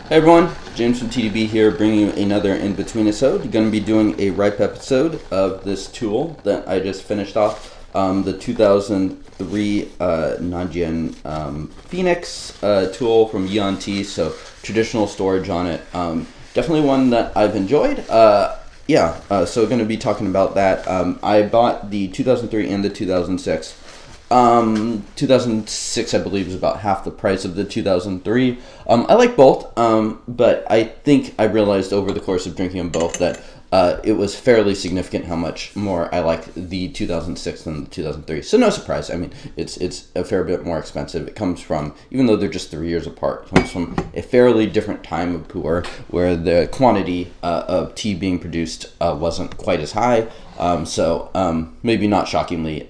Hey everyone, James from TDB here, bringing you another Inbetweenisode. Going to be doing a ripe episode of this tool that I just finished off, the 2003 Nanjian Phoenix tool from Yee On Tea. So traditional storage on it. Definitely one that I've enjoyed. So going to be talking about that. I bought the 2003 and the 2006. 2006 I believe is about half the price of the 2003. I like both, but I think I realized over the course of drinking them both that it was fairly significant how much more I like the 2006 than the 2003. So no surprise. I mean, it's a fair bit more expensive. It comes from, even though they're just 3 years apart, it comes from a fairly different time of Pu'erh, where the quantity of tea being produced wasn't quite as high. Maybe not shockingly,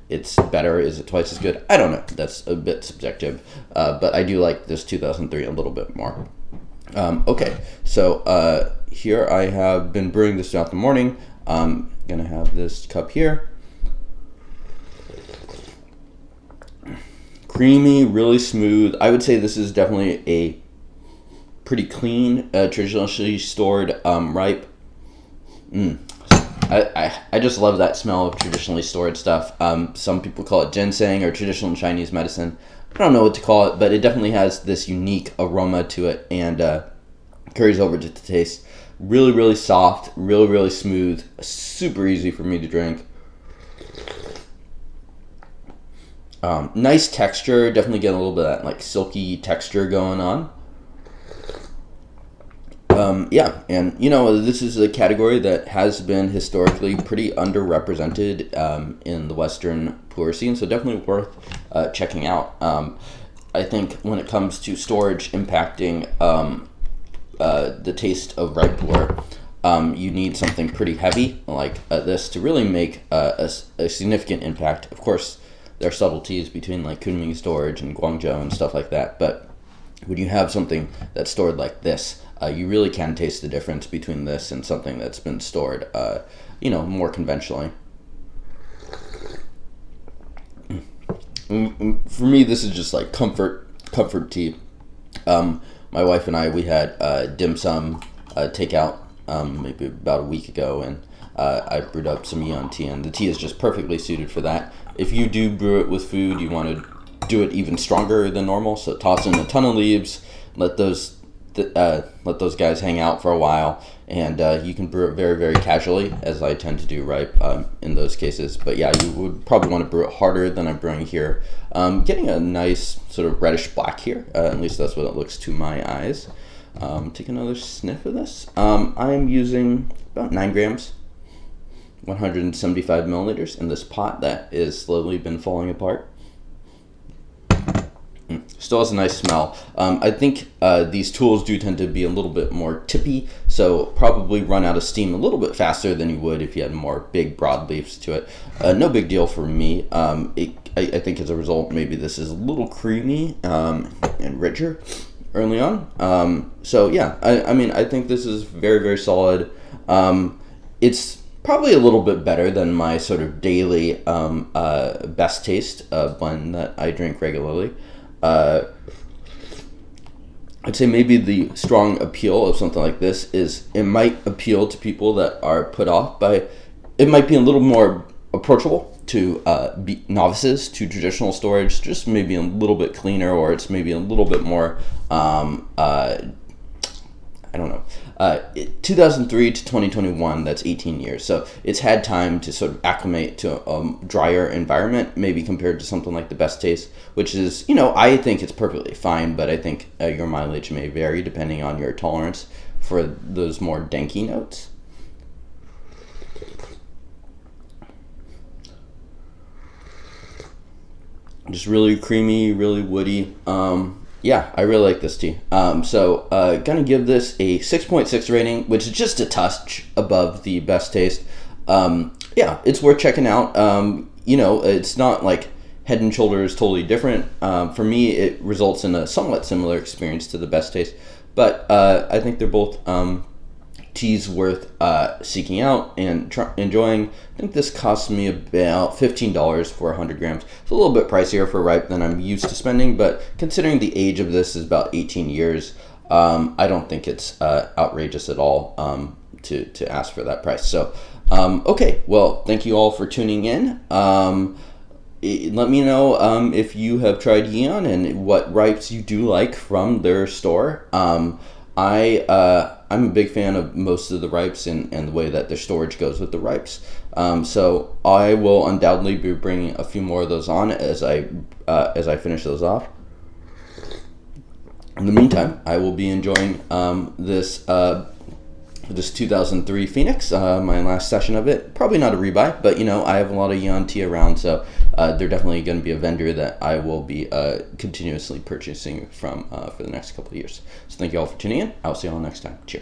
it's better. Is it twice as good? I don't know. That's a bit subjective. But I do like this 2003 a little bit more. Here I have been brewing this throughout the morning. I'm going to have this cup here. Creamy, really smooth. I would say this is definitely a pretty clean, traditionally stored ripe. I just love that smell of traditionally stored stuff. Some people call it ginseng or traditional Chinese medicine. I don't know what to call it, but it definitely has this unique aroma to it and carries over to the taste. Really, really soft, really, really smooth, super easy for me to drink. Nice texture, definitely get a little bit of that like silky texture going on. This is a category that has been historically pretty underrepresented in the Western Pu'erh scene, so definitely worth checking out. I think when it comes to storage impacting the taste of ripe Pu'erh, you need something pretty heavy like this to really make a significant impact. Of course, there are subtleties between like Kunming storage and Guangzhou and stuff like that, but when you have something that's stored like this, you really can taste the difference between this and something that's been stored, more conventionally. For me, this is just like comfort tea. My wife and I, we had dim sum takeout maybe about a week ago, and I brewed up some Yee On Tea, and the tea is just perfectly suited for that. If you do brew it with food, you want to do it even stronger than normal, so toss in a ton of leaves, let those guys hang out for a while, and you can brew it very, very casually, as I tend to do ripe in those cases. But yeah, you would probably want to brew it harder than I'm brewing here. Getting a nice sort of reddish black here, at least that's what it looks to my eyes. Take another sniff of this. I am using about 9 grams, 175 milliliters in this pot that is slowly been falling apart. Still has a nice smell. I think these tools do tend to be a little bit more tippy, so probably run out of steam a little bit faster than you would if you had more big broadleafs to it. No big deal for me. I think as a result, maybe this is a little creamy and richer early on. I think this is very, very solid. It's probably a little bit better than my sort of daily best taste blend that I drink regularly. I'd say maybe the strong appeal of something like this is it might appeal to people that are put off by, it might be a little more approachable to novices to traditional storage, just maybe a little bit cleaner, or it's maybe a little bit more, 2003 to 2021, that's 18 years. So it's had time to sort of acclimate to a drier environment, maybe compared to something like the Best Taste, which is, I think it's perfectly fine, but I think your mileage may vary depending on your tolerance for those more danky notes. Just really creamy, really woody. I really like this tea. Gonna give this a 6.6 rating, which is just a touch above the Best Taste. It's worth checking out. It's not like Head and Shoulders totally different. For me, it results in a somewhat similar experience to the Best Taste, but I think they're both teas worth seeking out and enjoying. I think this cost me about $15 for 100 grams. It's a little bit pricier for ripe than I'm used to spending, but considering the age of this is about 18 years, I don't think it's outrageous at all to ask for that price. So, okay, well, thank you all for tuning in. Let me know if you have tried Yee On and what ripes you do like from their store. I'm a big fan of most of the ripes and the way that their storage goes with the ripes. So I will undoubtedly be bringing a few more of those on as I finish those off. In the meantime, I will be enjoying this 2003 Phoenix, my last session of it. Probably not a rebuy, but I have a lot of Yee On Tea around, so they're definitely going to be a vendor that I will be continuously purchasing from for the next couple of years. So thank you all for tuning in. I'll see you all next time. Cheers.